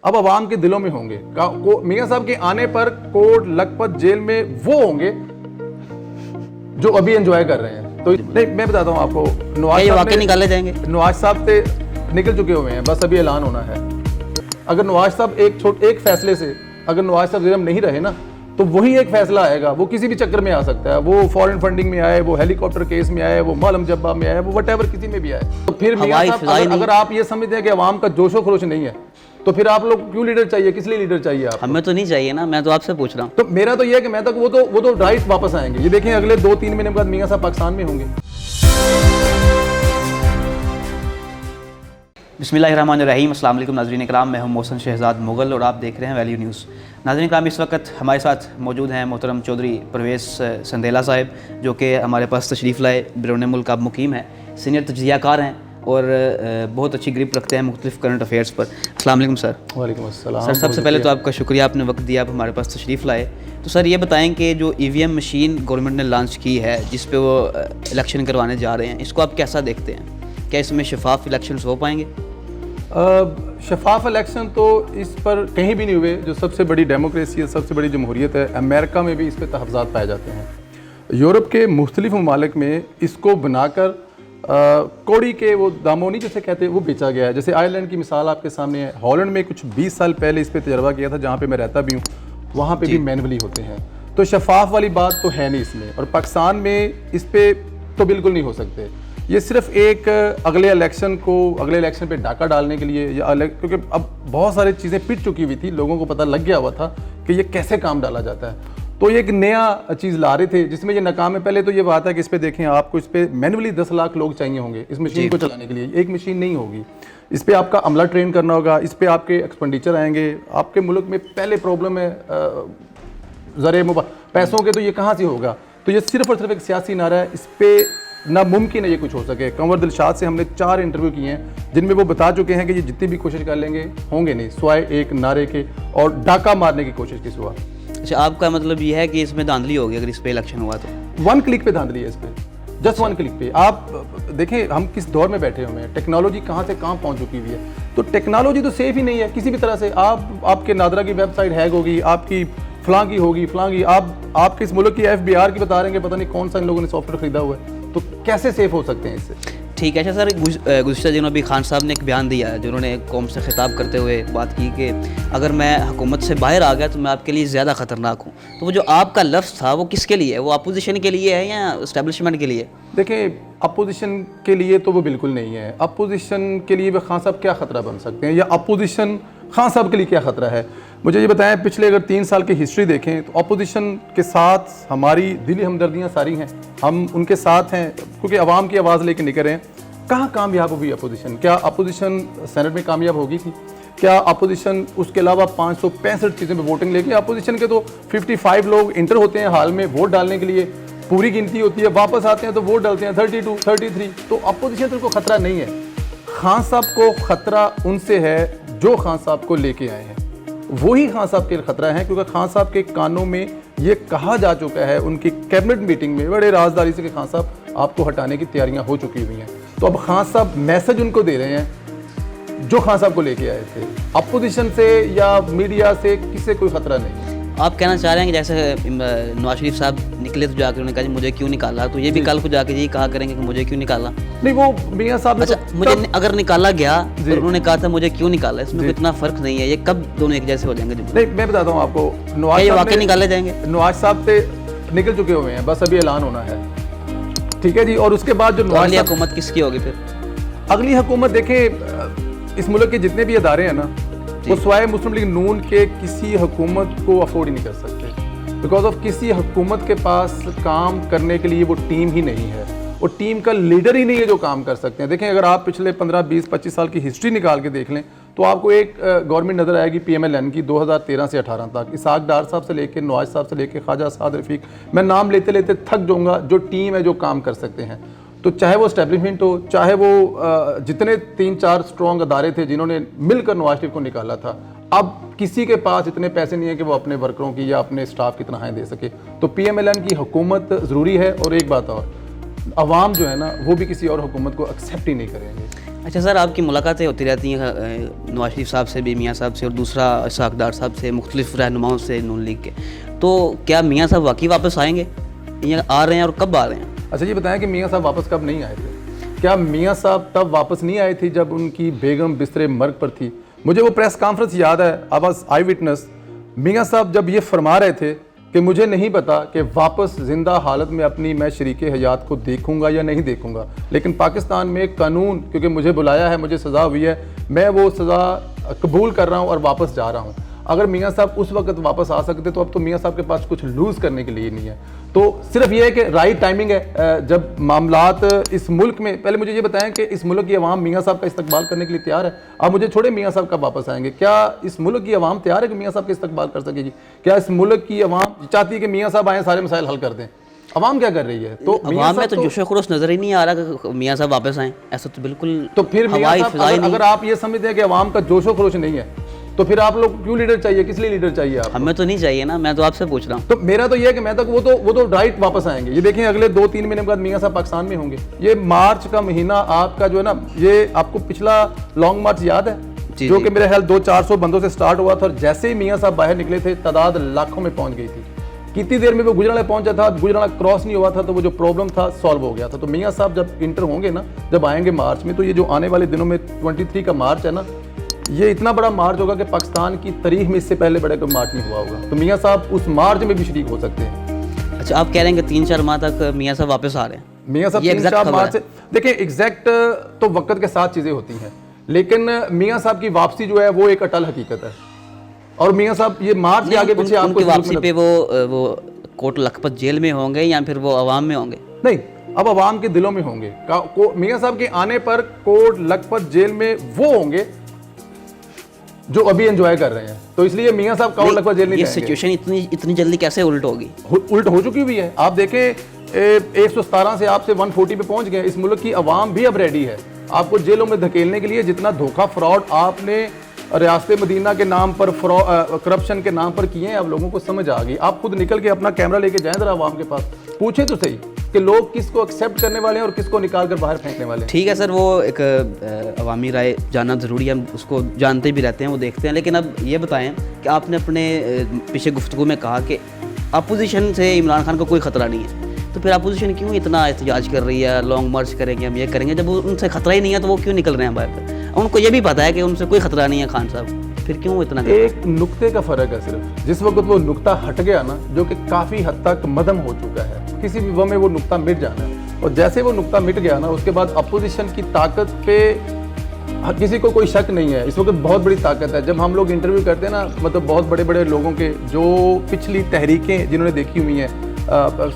अब आवाम के दिलों में होंगे। मियां साहब के आने पर कोर्ट लखपत जेल में वो होंगे जो अभी एंजॉय कर रहे हैं। तो नहीं, मैं बताता हूँ आपको, निकाले जाएंगे, नवाज साहब से निकल चुके हुए हैं, बस अभी ऐलान होना है। अगर नवाज साहब एक फैसले से अगर नवाज साहब जेल में नहीं रहे ना, तो वही एक फैसला आएगा, वो किसी भी चक्कर में आ सकता है, वो फॉरेन फंडिंग में आए, वो हेलीकॉप्टर केस में आए, वो मालम जब्बा में आए, वो व्हाटएवर किसी में भी आए। तो फिर मियां साहब अगर आप ये समझते हैं कि अवाम का जोशो खरोश नहीं है, तो फिर आप लोग क्यों लीडर चाहिए, किस लिए लीडर चाहिए आप? हमें तो नहीं चाहिए ना, मैं तो आपसे पूछ रहा हूँ। तो मेरा तो ये है कि मैं तक वो तो राइट वापस आएंगे। ये देखें अगले 2-3 महीने बाद मियां साहब पाकिस्तान में होंगे। बिस्मिल्लाहिर्रहमानिर्रहीम, अस्सलाम वालेकुम नाज़रीन इकराम, मैं हूं मोहसिन शहजाद मुग़ल और आप देख रहे हैं वैल्यू न्यूज़। नाज़रीन इकराम, इस वक्त हमारे साथ मौजूद हैं मोहतरम चौधरी परवेज़ संदेला साहब, जो कि हमारे पास तशरीफ़ लाए, बैरून मुल्क आप मुकीम हैं, सीनियर तज्ज़ियाकार हैं और बहुत अच्छी ग्रिप रखते हैं मुख्तलिफ़ करंट अफेयर्स पर। अस्सलाम वालेकुम सर। वालेकुम अस्सलाम सर, सबसे पहले तो आपका शुक्रिया, आपने वक्त दिया, आप हमारे पास तशरीफ़ लाए। तो सर ये बताएं कि जो EVM मशीन गवर्नमेंट ने लॉन्च की है, जिस पे वो इलेक्शन करवाने जा रहे हैं, इसको आप कैसा देखते हैं? क्या इसमें शफाफ इलेक्शन हो पाएंगे? शफाफ इलेक्शन तो इस पर कहीं भी नहीं हुए। जो सबसे बड़ी डेमोक्रेसी है, सबसे बड़ी जमहूरियत है, अमेरिका में भी इस पर तहफ़्ज़ात पाए जाते हैं। यूरोप के मुख्तलिफ ममालिक में इसको बनाकर कौड़ी के वो दामोनी जैसे कहते हैं वो बेचा गया है। जैसे आयरलैंड की मिसाल आपके सामने है। हॉलैंड में कुछ 20 साल पहले इस पर तजर्बा किया था, जहाँ पे मैं रहता भी हूँ, वहाँ पे भी मैनुअली होते हैं। तो शफाफ वाली बात तो है नहीं इसमें, और पाकिस्तान में इस पर तो बिल्कुल नहीं हो सकते। ये सिर्फ एक अगले इलेक्शन पे डाका डालने के लिए, या क्योंकि अब बहुत सारी चीज़ें पिट चुकी हुई थी, लोगों को पता लग गया हुआ था कि ये कैसे काम डाला जाता है। तो ये एक नया चीज़ ला रहे थे जिसमें ये नाकाम है। पहले तो ये बात है कि इस पर देखें, आपको इस पर मैनुअली 10 लाख लोग चाहिए होंगे इस मशीन को चलाने के लिए। एक मशीन नहीं होगी, इस पर आपका अमला ट्रेन करना होगा, इस पर आपके एक्सपेंडिचर आएंगे। आपके मुल्क में पहले प्रॉब्लम है पैसों के, तो ये कहाँ से होगा? तो ये सिर्फ और सिर्फ एक सियासी नारा है, इस पर नामुमकिन है ये कुछ हो सके। कंवर दिलशाद से हमने 4 इंटरव्यू किए हैं, जिनमें वो बता चुके हैं कि ये जितनी भी कोशिश कर लेंगे होंगे नहीं, सिवाय एक नारे के और डाका मारने की कोशिश की सिवा। अच्छा, आपका मतलब ये है कि इसमें धांधली होगी अगर इस पे इलेक्शन हुआ तो? 1 क्लिक पे धांधली है इस पर, जस्ट 1 क्लिक पे। आप देखें हम किस दौर में बैठे हुए हैं, टेक्नोलॉजी कहाँ से कहाँ पहुँच चुकी हुई है। तो टेक्नोलॉजी तो सेफ ही नहीं है किसी भी तरह से। आपके नादरा की वेबसाइट हैक होगी, आपकी फलां की होगी, आप किस मुल्क की FBR की बता रहे हैं, पता नहीं कौन सा इन लोगों ने सॉफ्टवेयर खरीदा हुआ है। तो कैसे सेफ हो सकते हैं इससे? ठीक है। अच्छा सर, गुज़िश्ता दिनों अभी खान साहब ने एक बयान दिया है, जिन्होंने कौम से खिताब करते हुए बात की कि अगर मैं हुकूमत से बाहर आ गया तो मैं आपके लिए ज़्यादा ख़तरनाक हूँ। तो वो जो आपका लफ्ज़ था वो किसके लिए है? वो अपोजिशन के लिए है या इस्टेब्लिशमेंट के लिए? देखिए, अपोजिशन के लिए तो वो बिल्कुल नहीं है। अपोजिशन के लिए वे खान साहब क्या ख़तरा बन सकते हैं, या अपोजिशन खान साहब के लिए क्या ख़तरा है? मुझे ये बताएं, पिछले अगर 3 साल की हिस्ट्री देखें तो अपोजिशन के साथ हमारी दिली हमदर्दियाँ सारी हैं, हम उनके साथ हैं क्योंकि अवाम की आवाज़ लेके निकल रहे हैं। कहाँ कामयाब हुई अपोजिशन? क्या अपोजिशन सेनेट में कामयाब होगी थी? क्या अपोजिशन उसके अलावा 565 चीज़ें में वोटिंग लेके? अपोजिशन के तो 55 लोग इंटर होते हैं हाल में वोट डालने के लिए, पूरी गिनती होती है, वापस आते हैं तो वोट डालते हैं 32, 33। तो अपोजिशन को खतरा नहीं है। खान साहब को खतरा उनसे है जो खान साहब को लेके आए हैं, वही खान साहब के खतरा है, क्योंकि खान साहब के कानों में ये कहा जा चुका है उनकी कैबिनेट मीटिंग में बड़े राजदारी से कि खान साहब आपको हटाने की तैयारियां हो चुकी हुई हैं। तो अब खान साहब मैसेज उनको दे रहे हैं जो खान साहब को लेके आए थे। अपोजिशन से या मीडिया से किसी कोई खतरा नहीं है। आप कहना चाह रहे हैं कि जैसे नवाज शरीफ साहब निकले तो जाकर उन्होंने कहा मुझे क्यों निकाला, तो ये भी कल को जाके यही कहा करेंगे कि मुझे क्यों निकाला? नहीं, वो मियां साहब ने अच्छा, मुझे अगर निकाला गया तो उन्होंने कहा था मुझे क्यों निकाला, इसमें इतना फर्क नहीं है। ये कब दोनों एक जैसे हो जाएंगे? नहीं, मैं बताता हूँ आपको, नवाज वाकई निकाले जाएंगे? नवाज साहब से निकल चुके हुए हैं, बस अभी ऐलान होना है, ठीक है जी। और उसके बाद जो अगली हुकूमत किसकी होगी फिर? अगली हुकूमत देखें, इस मुल्क के जितने भी अदारे हैं ना, वो स्वाय मुस्लिम लीग नून के किसी हुकूमत को अफोर्ड ही नहीं कर सकते, बिकॉज ऑफ किसी हुकूमत के पास काम करने के लिए वो टीम ही नहीं है, वो टीम का लीडर ही नहीं है जो काम कर सकते हैं। देखें, अगर आप पिछले 15, 20, 25 साल की हिस्ट्री निकाल के देख लें तो आपको एक गवर्नमेंट नज़र आएगी PMLN की 2013 से 18 तक। इसहाक डार साहब से लेकर, नवाज साहब से लेकर, ख्वाजा साद रफ़ीक, मैं नाम लेते लेते थक जाऊँगा, जो टीम है जो काम कर सकते हैं। तो चाहे वो एस्टेब्लिशमेंट हो, चाहे वो जितने 3-4 स्ट्रॉन्ग अदारे थे जिन्होंने मिलकर नवाज शरीफ को निकाला था, अब किसी के पास इतने पैसे नहीं है कि वो अपने वर्करों की या अपने स्टाफ की तनख्वाहें दे सके। तो PMLN की हुकूमत ज़रूरी है। और एक बात और, अवाम जो है ना, वो भी किसी और हुकूमत को एक्सेप्ट ही नहीं करेंगे। अच्छा सर, आपकी मुलाकातें होती रहती हैं नवाज शरीफ साहब से भी, मियाँ साहब से, और दूसरा इसहाक डार साहब से, मुख्तलिफ रहनुमाओं से नून लीग के, तो क्या मियाँ साहब वाकई वापस आएंगे या आ रहे हैं, और कब आ रहे हैं? अच्छा ये बताएं कि मियाँ साहब वापस कब नहीं आए थे? क्या मियाँ साहब तब वापस नहीं आए थे जब उनकी बेगम बिस्तरे मर्ग पर थी? मुझे वो प्रेस कॉन्फ्रेंस याद है, आई वाज आई विटनेस। मियाँ साहब जब ये फरमा रहे थे कि मुझे नहीं पता कि वापस ज़िंदा हालत में अपनी मैं शरीक हयात को देखूंगा या नहीं देखूंगा, लेकिन पाकिस्तान में कानून क्योंकि मुझे बुलाया है, मुझे सज़ा हुई है, मैं वो सज़ा कबूल कर रहा हूँ और वापस जा रहा हूँ। अगर मियाँ साहब उस वक्त वापस आ सकते तो अब तो मियाँ साहब के पास कुछ लूज़ करने के लिए नहीं है। तो सिर्फ ये है कि राइट टाइमिंग है। जब मामलात इस मुल्क में, पहले मुझे ये बताएं कि इस मुल्क की अवाम मियाँ साहब का इस्तकबाल करने के लिए तैयार है? आप मुझे छोड़े मियाँ साहब कब वापस आएंगे, क्या इस मुल्क की अवाम तैयार है कि मियाँ साहब का इस्तकबाल कर सकेगी? क्या इस मुल्क की अवाम चाहती है कि मियाँ साहब आएँ सारे मसाइल हल कर दें? अवाम क्या कर रही है? तो अवाम में तो जोश खरोश नजर ही नहीं आ रहा कि मियाँ साहब वापस आएँ, ऐसा तो बिल्कुल। तो फिर मियाँ साहब अगर आप ये समझते हैं कि अवाम का जोशो खरोश नहीं है तो फिर आप लोग क्यों लीडर चाहिए? किस लिए लीडर चाहिए आप? हमें तो नहीं चाहिए ना, मैं तो आपसे पूछ रहा हूँ। तो मेरा तो ये है कि मैं तो वो तो राइट वापस आएंगे। ये देखें अगले 2-3 महीने बाद मियाँ साहब पाकिस्तान में होंगे। ये मार्च का महीना आपका जो है ना, ये आपको पिछला लॉन्ग मार्च याद है जो कि मेरे ख्याल 200-400 बंदों से स्टार्ट हुआ था, और जैसे ही मियाँ साहब बाहर निकले थे तादाद लाखों में पहुंच गई थी। कितनी देर में वो गुजराला पहुंचा था, गुजराला क्रॉस नहीं हुआ था, तो वो जो प्रॉब्लम था सॉल्व हो गया था। तो मियाँ साहब जब इंटर होंगे ना, जब आएंगे मार्च में, तो ये जो आने वाले दिनों में 23 का मार्च है ना, ये इतना बड़ा मार्च होगा कि पाकिस्तान की तारीख में इससे पहले बड़ा कोई मार्च नहीं हुआ होगा। तो मियाँ साहब उस मार्च में भी शरीक हो सकते हैं। अच्छा, आप कह रहे हैं कि 3-4 माह तक मियाँ साहब वापस आ रहे हैं? मियाँ साहब 3-4 मार्च से, देखिए एग्जैक्ट तो वक्त के साथ चीज़ें होती हैं, लेकिन मियाँ साहब की वापसी जो है वो एक अटल हकीकत है। और मियाँ साहब ये मार्च के आगे पीछे आपको वापसी पे वो कोट लखपत जेल में होंगे या फिर वो अवाम में होंगे? नहीं, अब अवाम के दिलों में होंगे। मियाँ साहब के आने पर कोट लखपत जेल में वो होंगे जो अभी एंजॉय कर रहे हैं। तो इसलिए मियाँ साहब कोट लखपत जेल नहीं जाएंगे। ये सिचुएशन इतनी जल्दी कैसे उल्ट होगी? उल्ट हो चुकी हुई है। आप देखें 117 से आपसे 140 पे पहुंच गए। इस मुल्क की अवाम भी अब रेडी है आपको जेलों में धकेलने के लिए। जितना धोखा फ्रॉड आपने रियासत मदीना के नाम पर, करप्शन के नाम पर किए हैं, अब लोगों को समझ आ गई। आप खुद निकल के अपना कैमरा लेके जाएं जरा अवाम के पास, पूछे तो सही कि लोग किसको एक्सेप्ट करने वाले हैं और किसको निकाल कर बाहर फेंकने वाले हैं। ठीक है सर, वो एक अवामी राय जानना ज़रूरी है, हम उसको जानते भी रहते हैं, वो देखते हैं। लेकिन अब ये बताएं कि आपने अपने पीछे गुफ्तगू में कहा कि अपोजिशन से इमरान खान को कोई ख़तरा नहीं है, तो फिर अपोजिशन क्यों इतना एहतजाज कर रही है, लॉन्ग मार्च करेंगे, हम ये करेंगे? जब उनसे खतरा ही नहीं है तो वो क्यों निकल रहे हैं बाहर? उनको ये भी पता है कि उनसे कोई खतरा नहीं है खान साहब, फिर क्यों इतना? एक नुक्ते का फ़र्क है सिर्फ। जिस वक्त वो नुक्ता हट गया ना, जो कि काफ़ी हद तक मदम हो चुका है, किसी भी वक्त में वो नुक्ता मिट जाना है, और जैसे वो नुक्ता मिट गया ना, उसके बाद अपोजिशन की ताकत पे किसी को कोई शक नहीं है। इस वक्त बहुत बड़ी ताकत है। जब हम लोग इंटरव्यू करते हैं ना, मतलब बहुत बड़े बड़े लोगों के जो पिछली तहरीकें जिन्होंने देखी हुई हैं,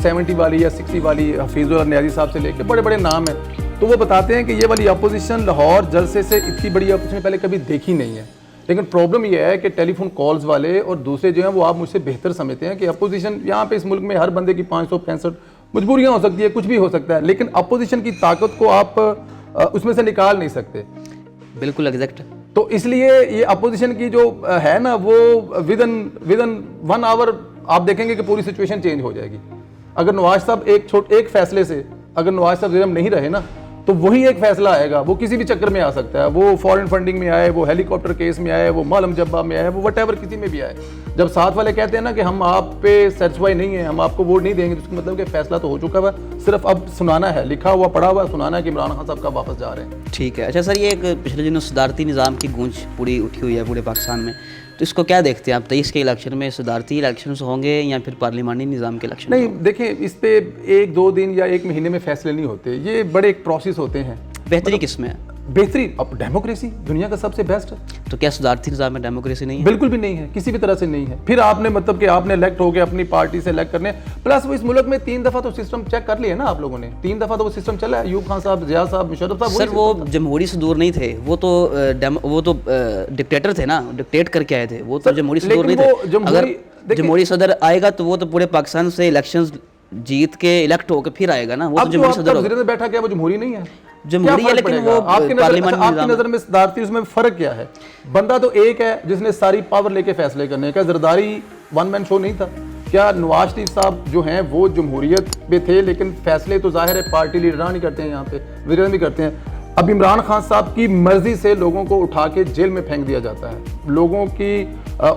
70 वाली या 60 वाली, हफीज़ुल नियाज़ी साहब से लेकर बड़े बड़े नाम हैं, तो वो बताते हैं कि ये वाली अपोजिशन लाहौर जलसे से इतनी बड़ी अपोजिशन पहले कभी देखी नहीं है। लेकिन प्रॉब्लम ये है कि टेलीफोन कॉल्स वाले और दूसरे जो हैं वो आप मुझसे बेहतर समझते हैं कि अपोजिशन यहाँ पे इस मुल्क में हर बंदे की 565 मजबूरियाँ हो सकती है, कुछ भी हो सकता है, लेकिन अपोजिशन की ताकत को आप उसमें से निकाल नहीं सकते। बिल्कुल एग्जैक्ट। तो इसलिए ये अपोजिशन की जो है ना, वो विदन 1 आवर आप देखेंगे कि पूरी सिचुएशन चेंज हो जाएगी। अगर नवाज साहब एक फैसले से अगर नवाज साहब जेल में नहीं रहे ना, तो वही एक फैसला आएगा, वो किसी भी चक्कर में आ सकता है। वो फॉरेन फंडिंग में आए, वो हेलीकॉप्टर केस में आए, वो मालम जब्बा में आए, वो वटेवर किसी में भी आए। जब साथ वाले कहते हैं ना कि हम आप पे सेटिस्फाई नहीं है, हम आपको वोट नहीं देंगे, तो उसका मतलब कि फैसला तो हो चुका है, सिर्फ अब सुनाना है, लिखा हुआ पढ़ा हुआ सुनाना है कि इमरान खान साहब कब वापस जा रहे हैं। ठीक है। अच्छा सर, ये एक पिछले दिनों सदारती निज़ाम की गूंज पूरी उठी हुई है पूरे पाकिस्तान में, तो इसको क्या देखते हैं आप? 23 के इलेक्शन में सदारती इलेक्शन होंगे या फिर पार्लिमानी निज़ाम के इलेक्शन? नहीं, देखिए इस पे 1-2 दिन या 1 महीने में फैसले नहीं होते, ये बड़े एक प्रोसेस होते हैं। बेहतरी किस में है? बेहतरी अब डेमोक्रेसी दुनिया का सबसे बेस्ट है। तो क्या सदारती निज़ाम में डेमोक्रेसी नहीं है? बिल्कुल भी नहीं है, किसी भी तरह से नहीं है। फिर आपने मतलब कि आपने इलेक्ट हो गए अपनी पार्टी से इलेक्ट करने, प्लस वो इस मुल्क में 3 दफ़ा तो सिस्टम चेक कर लिया ना आप लोगों ने, 3 दफ़ा तो वो सिस्टम चला है। अयूब खान साहब, जिया साहब, मुशर्रफ साहब। सर वो जमहूरी से दूर नहीं थे, वो तो डिक्टेटर थे ना, डिक्टेट करके आए थे, वो तो जमहूरी से दूर नहीं थे। अगर जमहूरी सदर आएगा तो वो तो पूरे पाकिस्तान से इलेक्शन जीत के इलेक्ट होकर फिर आएगा ना, वो तो जमहूरी सदर होगा। बैठा क्या वो जमहूरी नहीं है? जमहूरी है, लेकिन वो आपकी नजर में सदारती उसमें फर्क क्या है? बंदा तो एक है जिसने सारी पावर लेके फैसले करने का। जरदारी 1 मैन शो नहीं था क्या? नवाज शरीफ साहब जो हैं वो जमहूरियत पे थे, लेकिन फैसले तो जाहिर है पार्टी लीडरान ही करते हैं, यहाँ पे विरोध भी करते हैं। अब इमरान खान साहब की मर्जी से लोगों को उठा के जेल में फेंक दिया जाता है, लोगों की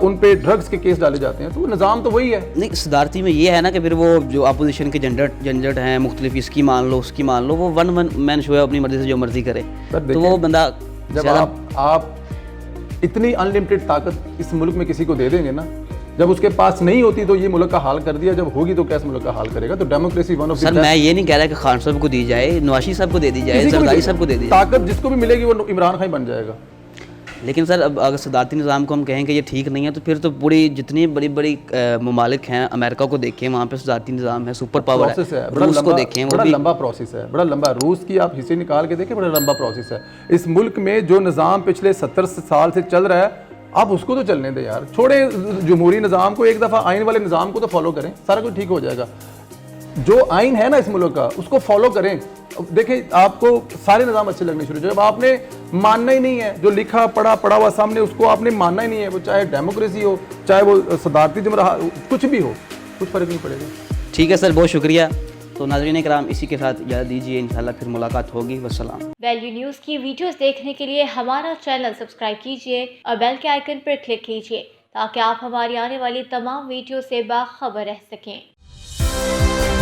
उन पे ड्रग्स के केस डाले जाते हैं, तो निज़ाम तो वही है। नहीं, सदारती में ये है ना कि फिर वो जो अपोजिशन के झंझट हैं मुख्तलिफ, इसकी मान लो उसकी मान लो, वो वन मैन शो है, अपनी मर्जी से जो मर्जी करे। तो वो बंदा जब आप इतनी अनलिमिटेड ताकत इस मुल्क में किसी को दे देंगे ना, जब उसके पास नहीं होती तो ये मुल्क का हाल कर दिया, जब होगी तो कैसे मुल्क का हाल करेगा। तो डेमोक्रेसी वन ऑफ सर, मैं ये नहीं कह रहा कि खान साहब को दी जाए, नवाशी साहब को दे दी जाए, जरदारी साहब को दे दी जाए, ताकत जिसको भी मिलेगी वो इमरान खान बन जाएगा। लेकिन सर अब अगर सदारती निज़ाम को हम कहें कि ये ठीक नहीं है, तो फिर तो पूरी जितनी बड़ी बड़ी ममालिक हैं, अमेरिका को देखें, वहाँ पे सदारती निज़ाम है, सुपर पावर है, रूस को देखें, बड़ा लंबा प्रोसेस है, बड़ा लंबा। रूस की आप हिस्ट्री निकाल के देखें, बड़ा लंबा प्रोसेस है। इस मुल्क में जो निज़ाम पिछले 70 साल से चल रहा है, आप उसको तो चलने दें यार, छोड़े जमहूरी निज़ाम को, एक दफ़ा आइन वाले निज़ाम को तो फॉलो करें, सारा कुछ ठीक हो जाएगा। जो आइन है ना इस मुल्क का, उसको फॉलो करें। देखें, आपको सारे निज़ाम अच्छे लगने शुरू हो, जब आपने मानना ही नहीं है, जो लिखा पढ़ा हुआ सामने, उसको आपने मानना ही नहीं है, वो चाहे डेमोक्रेसी हो, चाहे वो सदारती जुमरा, कुछ भी हो, कुछ फ़र्क नहीं पड़ेगा। ठीक है सर, बहुत शुक्रिया। तो नाज़रीन इकराम, इसी के साथ इजाज़त दीजिए, इंशाल्लाह फिर मुलाकात होगी। वस्सलाम। वैल्यू न्यूज़ की वीडियोस देखने के लिए हमारा चैनल सब्सक्राइब कीजिए और बेल के आइकन पर क्लिक कीजिए, ताकि आप हमारी आने वाली तमाम वीडियो से बाखबर रह सकें।